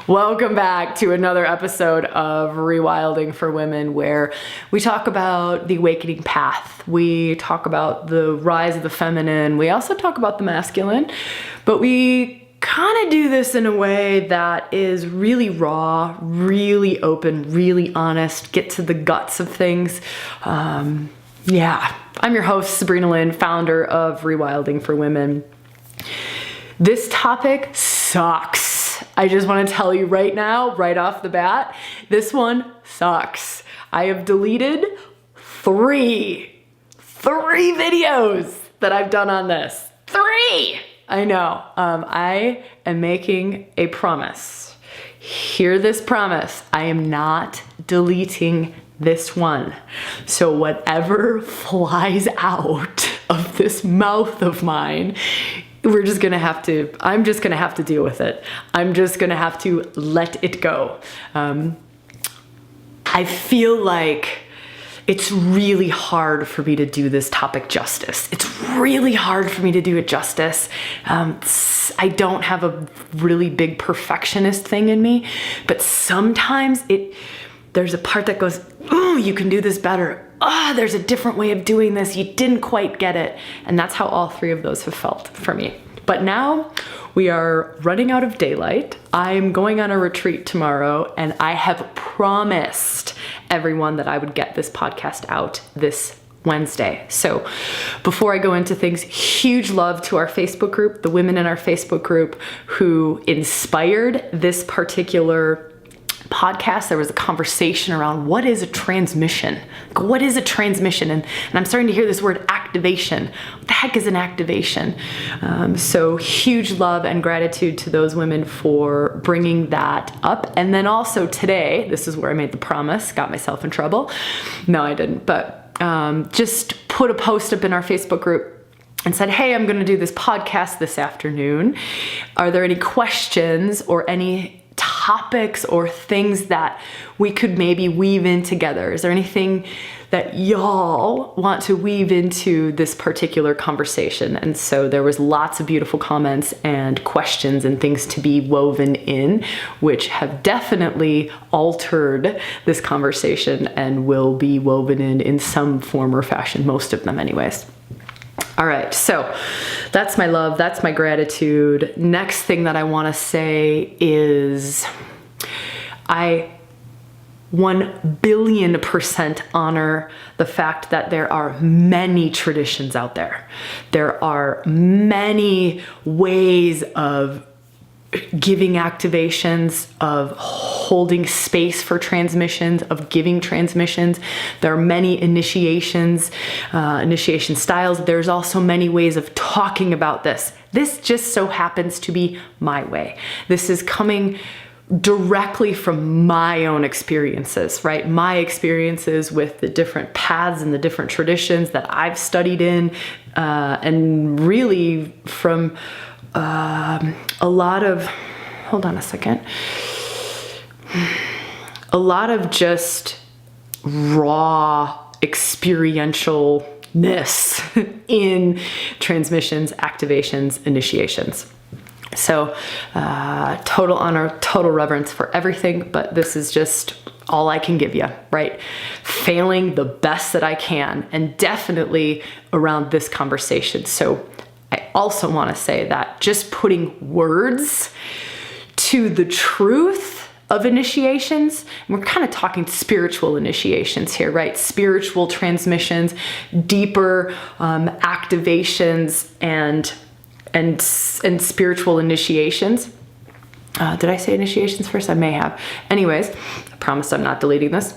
Welcome back to another episode of ReWilding for Women, where we talk about the awakening path. We talk about the rise of the feminine. We also talk about the masculine, but we kind of do this in a way that is really raw, really open, really honest, get to the guts of things. I'm your host, Sabrina Lynn, founder of ReWilding for Women. This topic sucks. I just want to tell you right now, right off the bat, this one sucks. I have deleted three videos that I've done on this. 3! I know. I am making a promise. Hear this promise. I am not deleting this one. So whatever flies out of this mouth of mine, I'm just gonna have to deal with it. I'm just gonna have to let it go. I feel like it's really hard for me to do this topic justice. It's really hard for me to do it justice. I don't have a really big perfectionist thing in me, but sometimes there's a part that goes, oh, you can do this better. There's a different way of doing this. You didn't quite get it. And that's how all 3 of those have felt for me. But now we are running out of daylight. I'm going on a retreat tomorrow, and I have promised everyone that I would get this podcast out this Wednesday. So before I go into things, huge love to our Facebook group, the women in our Facebook group who inspired this particular podcast. There was a conversation around what is a transmission? What is a transmission? And I'm starting to hear this word activation. What the heck is an activation? So huge love and gratitude to those women for bringing that up. And then also today, this is where I made the promise, got myself in trouble. No, I didn't, but just put a post up in our Facebook group and said, hey, I'm going to do this podcast this afternoon. Are there any questions or any topics or things that we could maybe weave in together? Is there anything that y'all want to weave into this particular conversation? And so there was lots of beautiful comments and questions and things to be woven in, which have definitely altered this conversation and will be woven in some form or fashion, most of them anyways. All right, so that's my love, that's my gratitude. Next thing that I want to say is I 1,000,000,000% honor the fact that there are many traditions out there. There are many ways of giving activations, of holding space for transmissions, of giving transmissions. There are many initiation styles. There's also many ways of talking about this. This just so happens to be my way. This is coming directly from my own experiences, right? My experiences with the different paths and the different traditions that I've studied in, and really from a lot of just raw experientialness in transmissions, activations, initiations. So total honor, total reverence for everything, but this is just all I can give you, right? Failing the best that I can, and definitely around this conversation. So I also want to say that just putting words to the truth of initiations, and we're kind of talking spiritual initiations here, right? Spiritual transmissions, deeper activations, and spiritual initiations. Did I say initiations first? I may have. Anyways, I promise I'm not deleting this.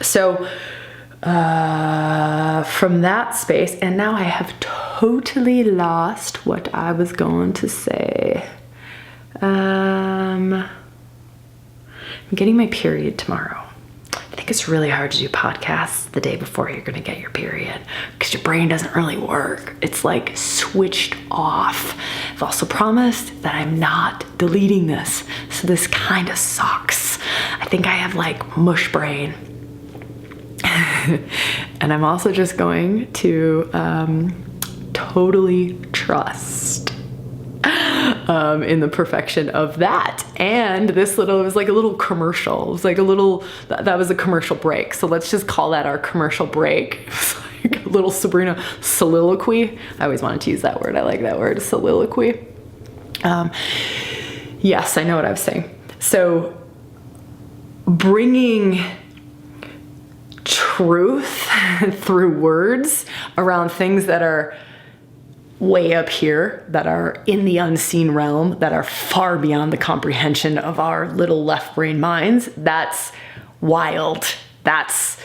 So from that space, and now I have totally lost what I was going to say. I'm getting my period tomorrow. I think it's really hard to do podcasts the day before you're going to get your period because your brain doesn't really work. It's like switched off. I've also promised that I'm not deleting this, so this kind of sucks. I think I have like mush brain. And I'm also just going to totally trust in the perfection of that. And it was like a little commercial. It was like that was a commercial break. So let's just call that our commercial break. Like a little Sabrina soliloquy. I always wanted to use that word. I like that word, soliloquy. Yes, I know what I was saying. So bringing truth through words around things that are way up here, that are in the unseen realm, that are far beyond the comprehension of our little left brain minds, that's wild. That's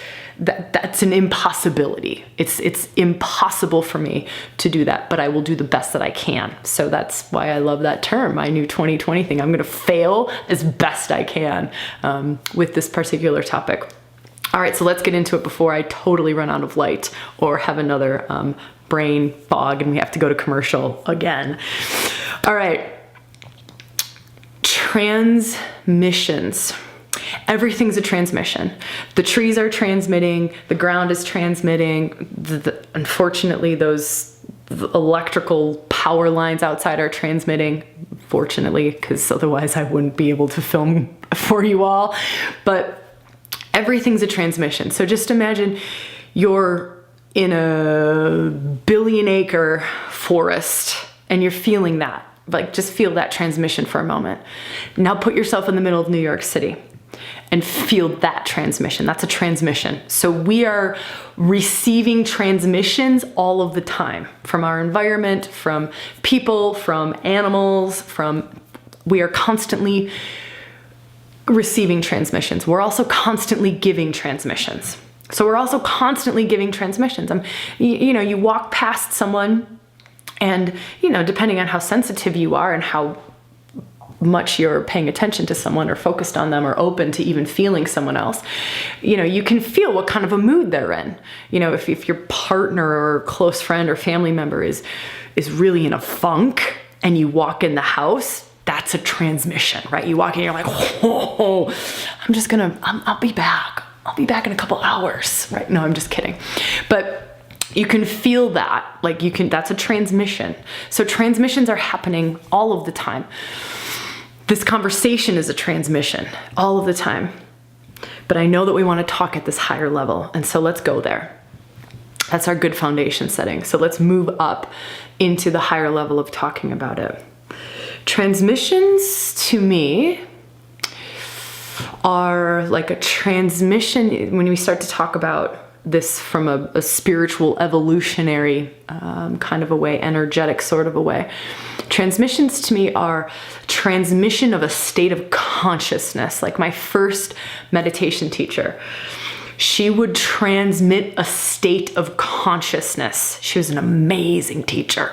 an impossibility. It's impossible for me to do that, but I will do the best that I can. So that's why I love that term, my new 2020 thing. I'm going to fail as best I can with this particular topic. All right, so let's get into it before I totally run out of light or have another brain fog and we have to go to commercial again. All right, transmissions. Everything's a transmission. The trees are transmitting, the ground is transmitting. Unfortunately, those electrical power lines outside are transmitting, fortunately, because otherwise I wouldn't be able to film for you all. But everything's a transmission. So just imagine you're in a billion-acre forest and you're feeling that. Like, just feel that transmission for a moment. Now put yourself in the middle of New York City and feel that transmission. That's a transmission. So we are receiving transmissions all of the time from our environment, from people, from animals, we are constantly receiving transmissions. We're also constantly giving transmissions. So we're also constantly giving transmissions. You walk past someone and, depending on how sensitive you are and how much you're paying attention to someone or focused on them or open to even feeling someone else, you can feel what kind of a mood they're in. If your partner or close friend or family member is really in a funk and you walk in the house, that's a transmission, right? You walk in, you're like, whoa, I'll be back. I'll be back in a couple hours, right? No, I'm just kidding. But you can feel that, that's a transmission. So transmissions are happening all of the time. This conversation is a transmission all of the time. But I know that we want to talk at this higher level. And so let's go there. That's our good foundation setting. So let's move up into the higher level of talking about it. Transmissions to me are like a transmission when we start to talk about this from a spiritual evolutionary kind of a way, energetic sort of a way. Transmissions to me are transmission of a state of consciousness. Like my first meditation teacher, she would transmit a state of consciousness. She was an amazing teacher.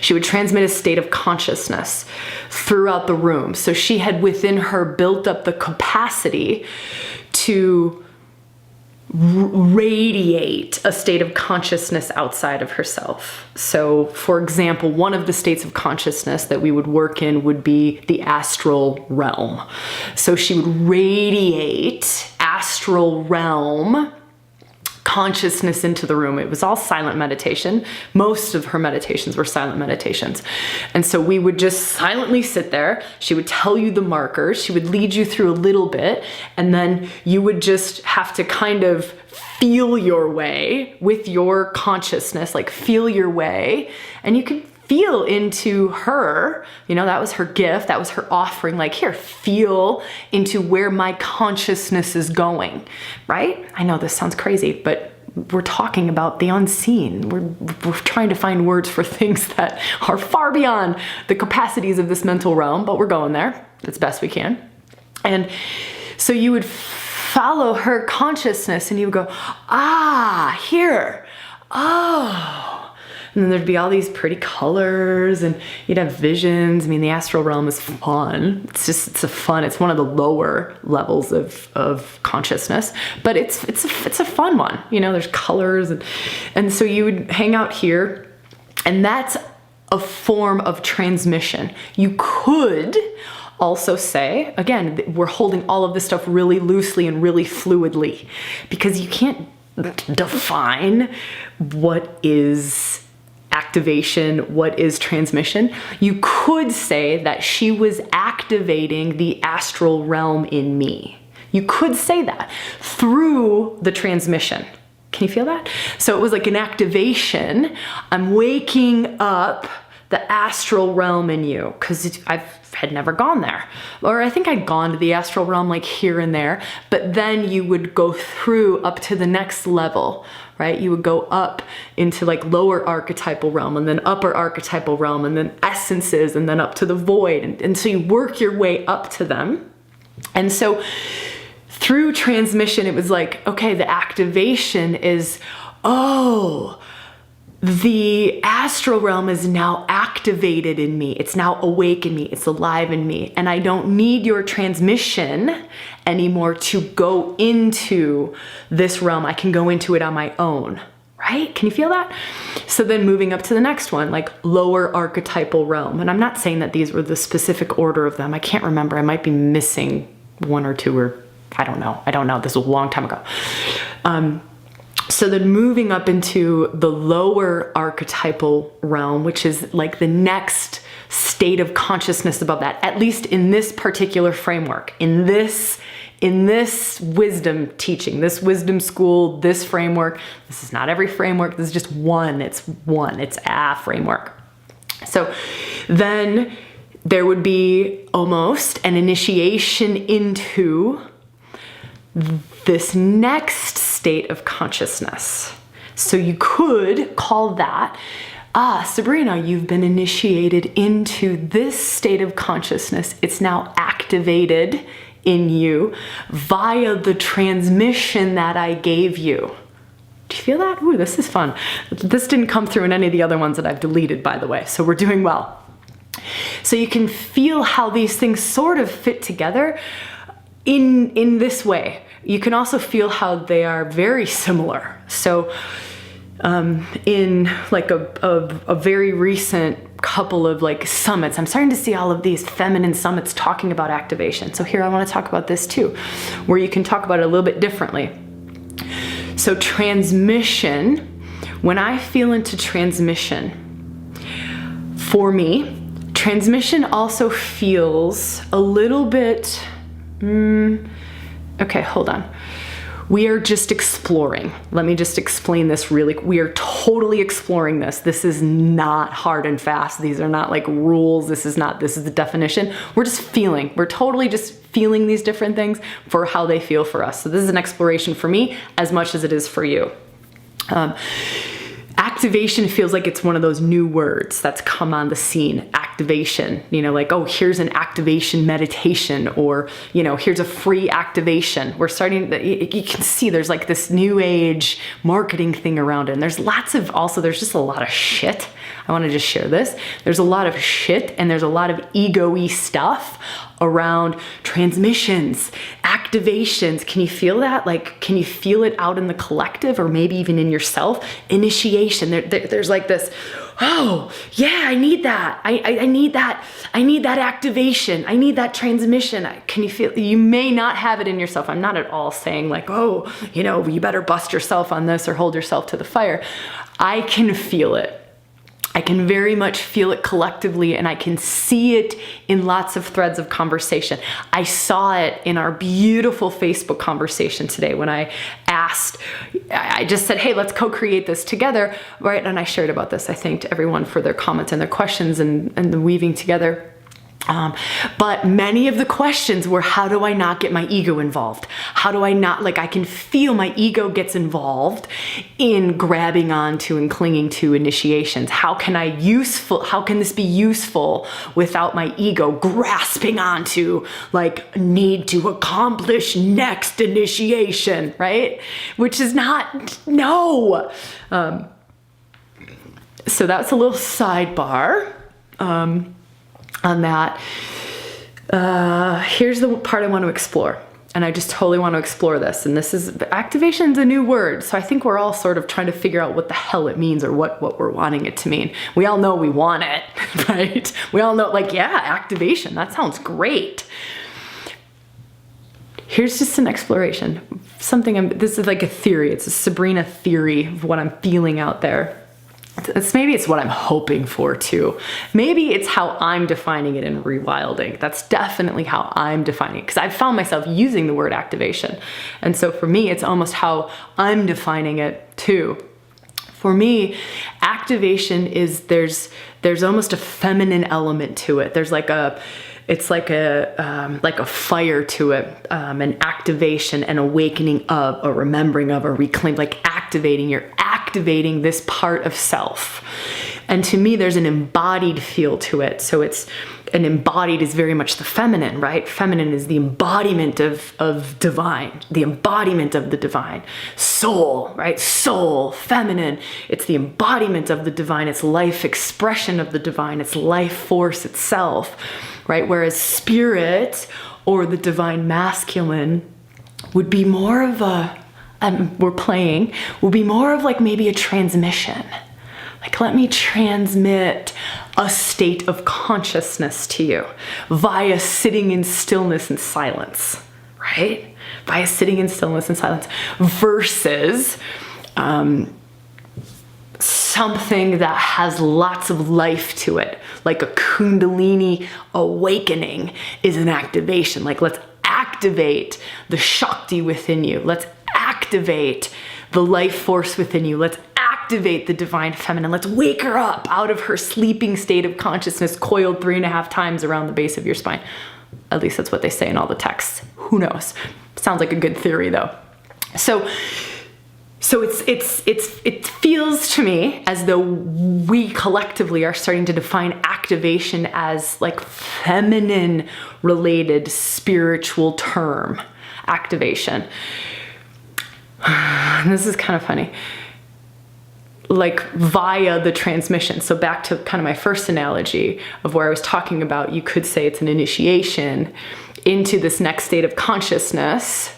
She would transmit a state of consciousness throughout the room. So she had within her built up the capacity to radiate a state of consciousness outside of herself. So, for example, one of the states of consciousness that we would work in would be the astral realm. So she would radiate astral realm consciousness into the room. It was all silent meditation. Most of her meditations were silent meditations. And so we would just silently sit there. She would tell you the markers. She would lead you through a little bit. And then you would just have to kind of feel your way with your consciousness, like feel your way. And you could feel into her, that was her gift, that was her offering, like, here, feel into where my consciousness is going, right? I know this sounds crazy, but we're talking about the unseen. We're trying to find words for things that are far beyond the capacities of this mental realm, but we're going there as best we can. And so you would follow her consciousness and you would go, here, oh. And then there'd be all these pretty colors and you'd have visions. I mean, the astral realm is fun. It's one of the lower levels of consciousness, but it's a fun one. There's colors and so you would hang out here, and that's a form of transmission. You could also say, again, we're holding all of this stuff really loosely and really fluidly because you can't define what is activation, what is transmission, you could say that she was activating the astral realm in me. You could say that through the transmission. Can you feel that? So it was like an activation. I'm waking up the astral realm in you, because I had never gone there. Or I think I'd gone to the astral realm like here and there, but then you would go through up to the next level, right? You would go up into like lower archetypal realm, and then upper archetypal realm, and then essences, and then up to the void. And so you work your way up to them. And so through transmission, it was like, okay, the activation is, oh, the astral realm is now activated in me. It's now awake in me. It's alive in me. And I don't need your transmission anymore to go into this realm. I can go into it on my own, right? Can you feel that? So then moving up to the next one, like lower archetypal realm. And I'm not saying that these were the specific order of them. I can't remember. I might be missing one or two, or I don't know. This was a long time ago. So then moving up into the lower archetypal realm, which is like the next state of consciousness above that, at least in this particular framework, in this wisdom teaching, this wisdom school, this framework. This is not every framework. This is just one. It's a framework. So then there would be almost an initiation into this next state of consciousness. So you could call that, Sabrina, you've been initiated into this state of consciousness. It's now activated in you via the transmission that I gave you. Do you feel that? Ooh, this is fun. This didn't come through in any of the other ones that I've deleted, by the way, so we're doing well. So you can feel how these things sort of fit together in this way. You can also feel how they are very similar. So in like a very recent couple of like summits, I'm starting to see all of these feminine summits talking about activation. So here I want to talk about this too, where you can talk about it a little bit differently. So transmission, when I feel into transmission, for me, transmission also feels a little bit, okay, hold on. We are just exploring. Let me just explain this really. We are totally exploring this. This is not hard and fast. These are not like rules. This is the definition. We're just feeling. We're totally just feeling these different things for how they feel for us. So this is an exploration for me as much as it is for you. Activation feels like it's one of those new words that's come on the scene. Activation, like, oh, here's an activation meditation, or, here's a free activation. We're starting, you can see there's like this new age marketing thing around it. And there's just a lot of shit. I want to just share this. There's a lot of shit, and there's a lot of ego-y stuff around transmissions, activations. Can you feel that? Like, can you feel it out in the collective, or maybe even in yourself? Initiation. There's like this, oh yeah, I need that. I need that. I need that activation. I need that transmission. Can you feel? You may not have it in yourself. I'm not at all saying like, oh, you better bust yourself on this or hold yourself to the fire. I can feel it. I can very much feel it collectively, and I can see it in lots of threads of conversation. I saw it in our beautiful Facebook conversation today when I just said, hey, let's co-create this together, right? And I shared about this. I thanked everyone for their comments and their questions and the weaving together. But many of the questions were, how do I not get my ego involved? How do I not, I can feel my ego gets involved in grabbing onto and clinging to initiations. How can this be useful without my ego grasping onto, need to accomplish next initiation, right? Which is no. So that's a little sidebar. On that, here's the part I want to explore, and I just totally want to explore this. And this is, activation's a new word, so I think we're all sort of trying to figure out what the hell it means, or what we're wanting it to mean. We all know we want it, right? We all know, activation, that sounds great. Here's just an exploration. This is like a theory. It's a Sabrina theory of what I'm feeling out there. maybe it's what I'm hoping for too. Maybe it's how I'm defining it in rewilding. That's definitely how I'm defining it, because I've found myself using the word activation. And so for me, it's almost how I'm defining it too. For me, activation is, there's almost a feminine element to it. There's it's like a fire to it, an activation, an awakening of, a remembering of, a reclaim, like activating. You're activating this part of self. And to me, there's an embodied feel to it. So it's an embodied is very much the feminine, right? Feminine is the embodiment of divine, the embodiment of the divine. Soul, right? Soul, feminine. It's the embodiment of the divine. It's life expression of the divine. It's life force itself, right? Whereas spirit or the divine masculine would be more of would be more of like maybe a transmission. Like, let me transmit a state of consciousness to you via sitting in stillness and silence, right? Via sitting in stillness and silence versus something that has lots of life to it, like a Kundalini awakening is an activation. Like, let's activate the Shakti within you. Let's activate the life force within you. Let's activate the divine feminine. Let's wake her up out of her sleeping state of consciousness, coiled 3.5 times around the base of your spine. At least that's what they say in all the texts. Who knows? Sounds like a good theory though. So it feels to me as though we collectively are starting to define activation as like feminine related spiritual term. Activation. This is kind of funny. Like via the transmission. So back to kind of my first analogy of where I was talking about, you could say it's an initiation into this next state of consciousness.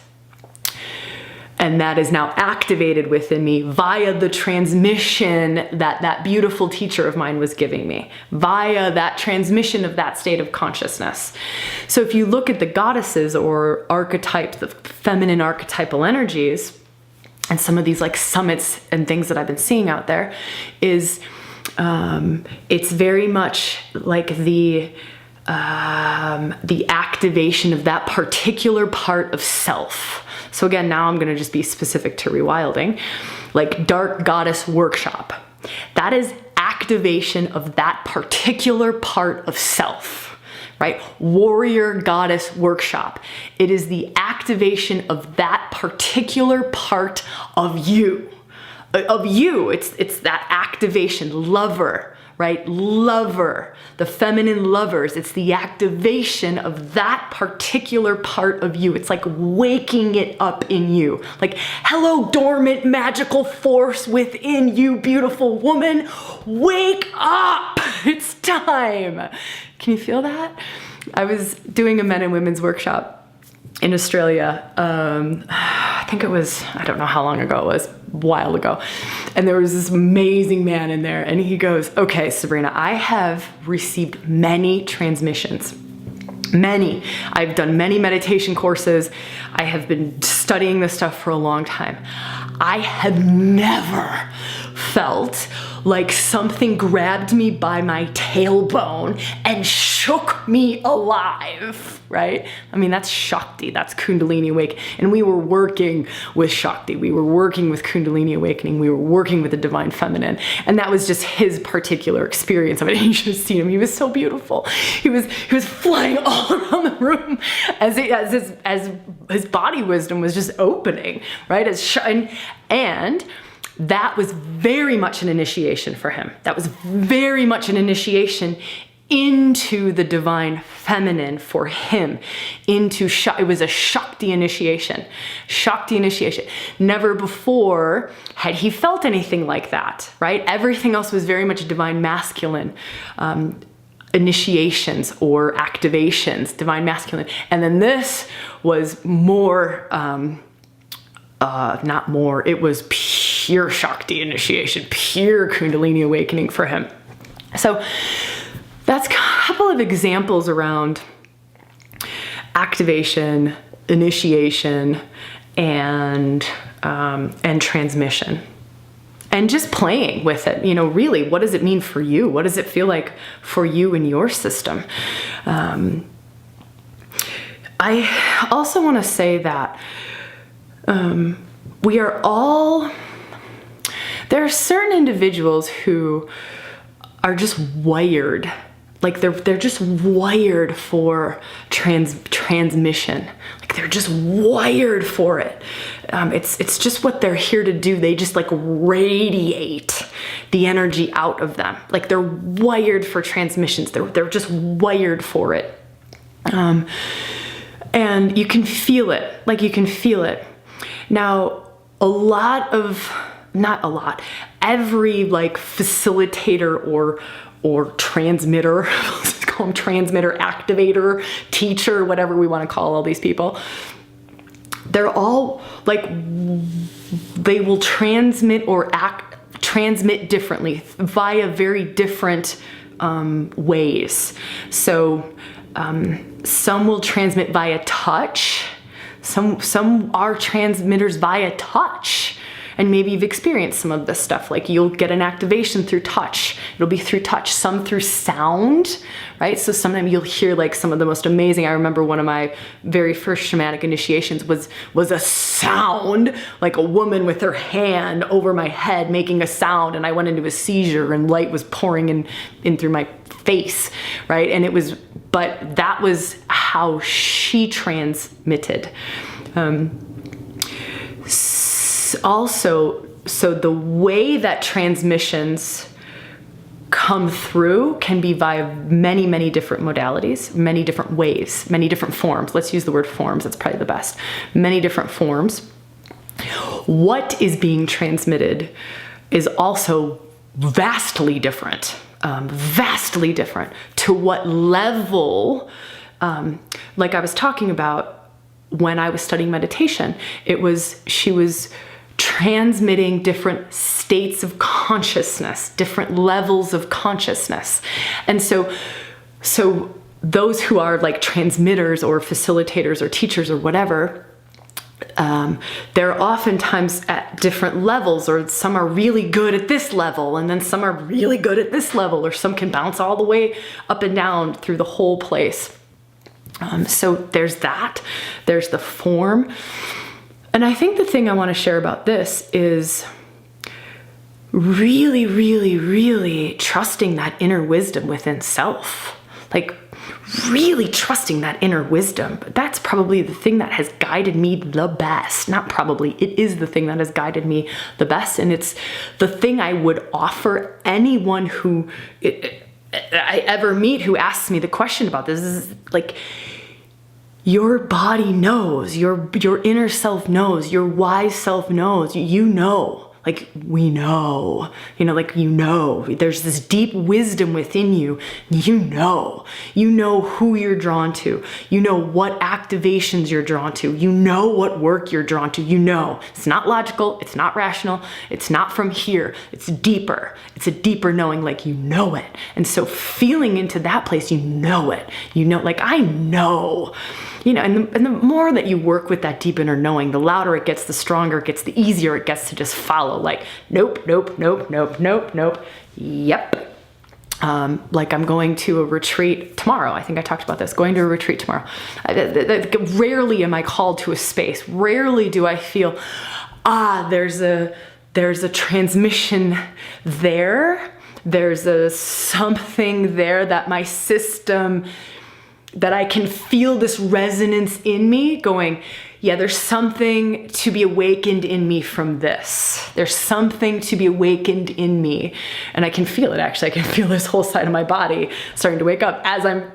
And that is now activated within me via the transmission that beautiful teacher of mine was giving me, via that transmission of that state of consciousness. So if you look at the goddesses or archetypes, the feminine archetypal energies, and some of these like summits and things that I've been seeing out there is, it's very much like the activation of that particular part of self. So again, now I'm going to just be specific to rewilding, like Dark Goddess Workshop. That is activation of that particular part of self. Right? Warrior Goddess Workshop. It is the activation of that particular part of you. It's that activation. Lover, right? Lover. The feminine lovers. It's the activation of that particular part of you. It's like waking it up in you. Like, hello, dormant magical force within you, beautiful woman. Wake up! It's time. Can you feel that? I was doing a men and women's workshop in Australia. I think it was, I don't know how long ago it was, a while ago. And there was this amazing man in there and he goes, okay, Sabrina, I have received many transmissions. Many. I've done many meditation courses. I have been studying this stuff for a long time. I have never felt like something grabbed me by my tailbone and shook me alive, right? I mean, that's Shakti, that's Kundalini awakening. And we were working with Shakti. We were working with Kundalini awakening. We were working with the divine feminine. And that was just his particular experience of it. You should have seen him. He was so beautiful. He was flying all around the room as his body wisdom was just opening, right? And that was very much an initiation for him. That was very much an initiation into the divine feminine for him. It was a Shakti initiation. Shakti initiation. Never before had he felt anything like that, right? Everything else was very much divine masculine initiations or activations, divine masculine. And then this was more, not more, it was pure Shakti initiation, pure Kundalini awakening for him. So that's a couple of examples around activation, initiation, and transmission. and just playing with it. Really, what does it mean for you? What does it feel like for you in your system? I also want to say that we are all, there are certain individuals who are just wired, like they're just wired for transmission. Like they're just wired for it. It's just what they're here to do. They just like radiate the energy out of them. Like they're wired for transmissions. They're just wired for it. And you can feel it. Like you can feel it. Now, every like facilitator or transmitter, let's call them transmitter, activator, teacher, whatever we want to call all these people, they're all like, they will transmit or transmit differently via very different ways. So some will transmit via touch. Some are transmitters via touch. And maybe you've experienced some of this stuff. Like you'll get an activation through touch. It'll be through touch, some through sound, right? So sometimes you'll hear like some of the most amazing, I remember one of my very first shamanic initiations was a sound, like a woman with her hand over my head making a sound, and I went into a seizure and light was pouring in through my face, right? And but that was how she transmitted. Also, so the way that transmissions come through can be via many, many different modalities, many different ways, many different forms. Let's use the word forms, that's probably the best. Many different forms. What is being transmitted is also vastly different. Vastly different. To what level, like I was talking about when I was studying meditation, she was transmitting different states of consciousness, different levels of consciousness. And so those who are like transmitters or facilitators or teachers or whatever, they're oftentimes at different levels, or some are really good at this level and then some are really good at this level, or some can bounce all the way up and down through the whole place. So there's that, there's the form. And I think the thing I want to share about this is really, really, really trusting that inner wisdom within self. Like really trusting that inner wisdom. That's probably the thing that has guided me the best. Not probably, it is the thing that has guided me the best. And it's the thing I would offer anyone who I ever meet who asks me the question about this. Is like, your body knows, your inner self knows, your wise self knows, you know, like we know, there's this deep wisdom within you, you know who you're drawn to, you know what activations you're drawn to, you know what work you're drawn to, it's not logical, it's not rational, it's not from here, it's deeper, it's a deeper knowing, like you know it. And so feeling into that place, you know it, like I know. And the more that you work with that deep inner knowing, the louder it gets, the stronger it gets, the easier it gets to just follow. Like, nope. Yep. Like I'm going to a retreat tomorrow. I think I talked about this, going to a retreat tomorrow. Rarely am I called to a space. Rarely do I feel, there's a transmission there. There's a something there that my system, that I can feel this resonance in me going, yeah, there's something to be awakened in me from this. There's something to be awakened in me. And I can feel it, actually. I can feel this whole side of my body starting to wake up as I'm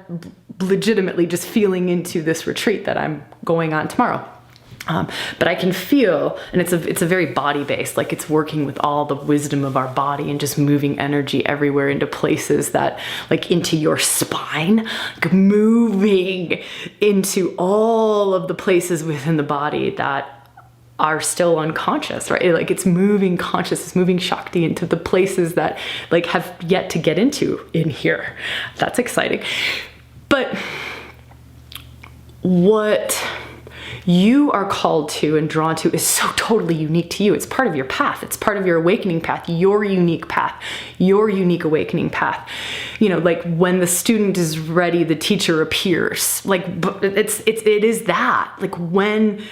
legitimately just feeling into this retreat that I'm going on tomorrow. But I can feel, and it's a very body-based, like it's working with all the wisdom of our body and just moving energy everywhere into places that, like into your spine, like moving into all of the places within the body that are still unconscious, right? Like it's moving conscious, it's moving Shakti into the places that like have yet to get into in here. That's exciting. But what you are called to and drawn to is so totally unique to you. It's part of your path. It's part of your awakening path, your unique path, your unique awakening path. You know, like when the student is ready, the teacher appears. Like it is that. Like when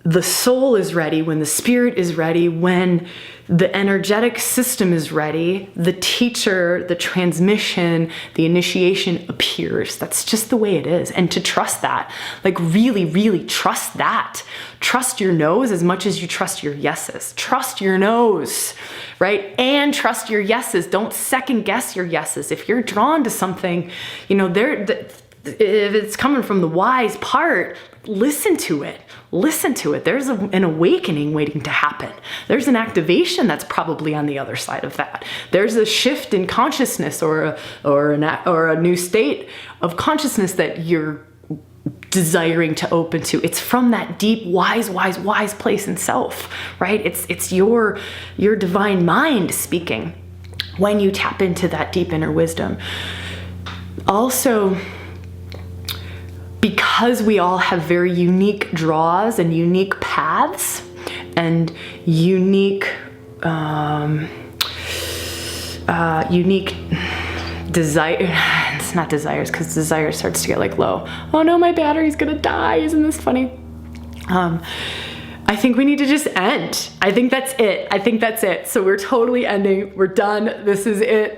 the soul is ready, when the spirit is ready, when the energetic system is ready, the teacher, the transmission, the initiation appears. That's just the way it is. And to trust that, like really, really trust that. Trust your no's as much as you trust your yeses. Trust your no's, right? And trust your yeses. Don't second guess your yeses. If you're drawn to something, you know, if it's coming from the wise part, listen to it. Listen to it. There's an awakening waiting to happen. There's an activation that's probably on the other side of that. There's a shift in consciousness or a new state of consciousness that you're desiring to open to. It's from that deep, wise place in self, right? It's your divine mind speaking when you tap into that deep inner wisdom. Also, because we all have very unique draws and unique paths and unique desire, it's not desires, because desire starts to get like low. Oh no, my battery's gonna die. Isn't this funny? I think we need to just end. I think that's it. So we're totally ending. We're done. This is it.